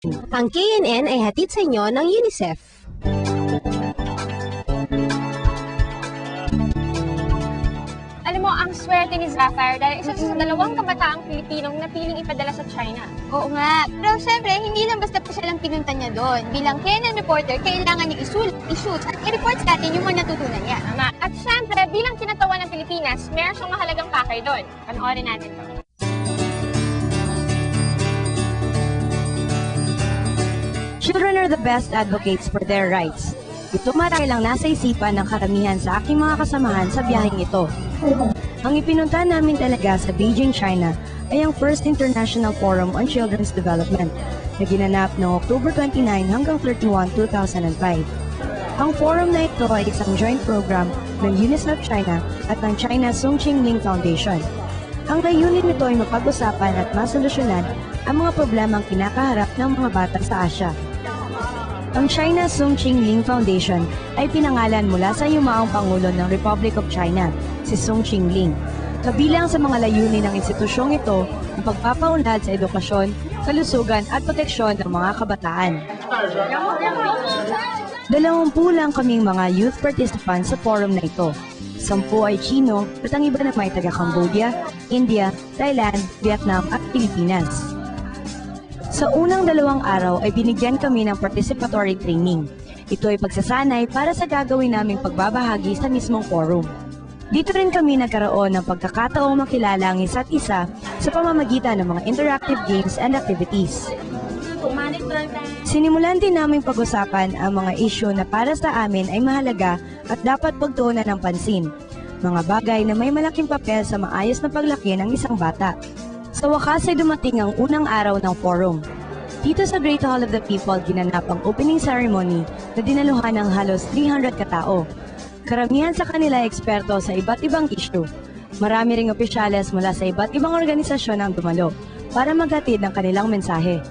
Ang KNN ay hatid sa inyo ng UNICEF. Alam mo, ang swerte ni Sapphire dahil isa siya sa dalawang kabataang Pilipinong napiling ipadala sa China. Oo nga. Pero syempre, hindi lang basta pa siya lang pinunta niya doon. Bilang KNN reporter, kailangan niya i-shoot at i-report sa atin yung mga natutunan niya. Tama. At syempre, bilang kinatawan ng Pilipinas, meron siyang mahalagang pakay doon. Panoorin natin to. Children are the best advocates for their rights. Ito marahil lang nasa isipan ng karamihan sa aking mga kasamahan sa biyaheng ito. Ang ipinunta namin talaga sa Beijing, China ay ang First International Forum on Children's Development na ginanap noong October 29 hanggang 31, 2005. Ang forum na ito ay isang joint program ng UNICEF China at ng China Songqing Ling Foundation. Ang layunin nito ay mapag-usapan at masolusyonan ang mga problemang kinakaharap ng mga bata sa Asia. Ang China Songqing Ling Foundation ay pinangalan mula sa yumaong Pangulo ng Republic of China, si Songqing Ling. Kabilang sa mga layunin ng institusyong ito ang pagpapaunlad sa edukasyon, kalusugan at proteksyon ng mga kabataan. 20 lang kaming mga youth participants sa forum na ito. 10 ay Chino at ang iba na may taga-Cambodia, India, Thailand, Vietnam at Pilipinas. Sa unang 2 araw ay binigyan kami ng participatory training. Ito ay pagsasanay para sa gagawin naming pagbabahagi sa mismong forum. Dito rin kami nagkaroon ng pagkakataong makilala ang isa't isa sa pamamagitan ng mga interactive games and activities. Sinimulan din naming pag-usapan ang mga isyu na para sa amin ay mahalaga at dapat pagtuunan ng pansin. Mga bagay na may malaking papel sa maayos na paglaki ng isang bata. Sa wakas ay dumating ang unang araw ng forum. Dito sa Great Hall of the People ginanap ang opening ceremony na dinaluhan ng halos 300 katao. Karamihan sa kanila ay eksperto sa iba't ibang issue. Marami ring opisyales mula sa iba't ibang organisasyon ang dumalo para maghatid ng kanilang mensahe.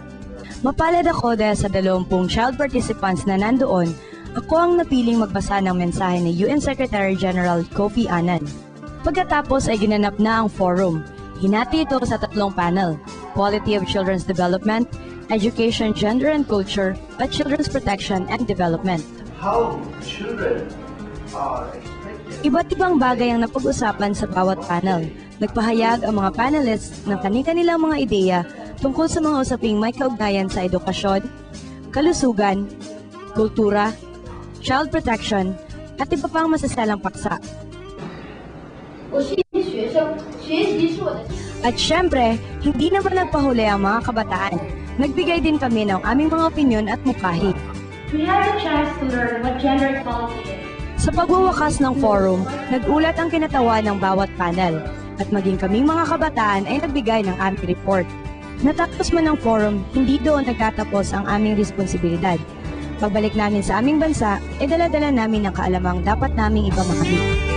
Mapalad ako dahil sa 20 child participants na nandoon, ako ang napiling magbasa ng mensahe ni UN Secretary General Kofi Annan. Pagkatapos ay ginanap na ang forum. Hinati ito sa 3 panel: Quality of Children's Development, Education, Gender and Culture, at Children's Protection and Development. How children are expected. Iba't ibang bagay ang napag-usapan sa bawat panel. Nagpahayag ang mga panelists ng kanilang mga ideya tungkol sa mga usaping may kaugnayan sa edukasyon, kalusugan, kultura, child protection, at iba pang masasalang paksa. At syempre, hindi naman nagpahuli ang mga kabataan. Nagbigay din kami ng aming mga opinyon at mungkahi. We had a chance to learn what gender equality is. Sa pagwawakas ng forum, nag-ulat ang kinatawa ng bawat panel. At maging kaming mga kabataan ay nagbigay ng aming report. Natapos man ang forum, hindi doon nagtatapos ang aming responsibilidad. Pagbalik namin sa aming bansa, ay dala-dala namin ang kaalamang dapat naming ipamahagi.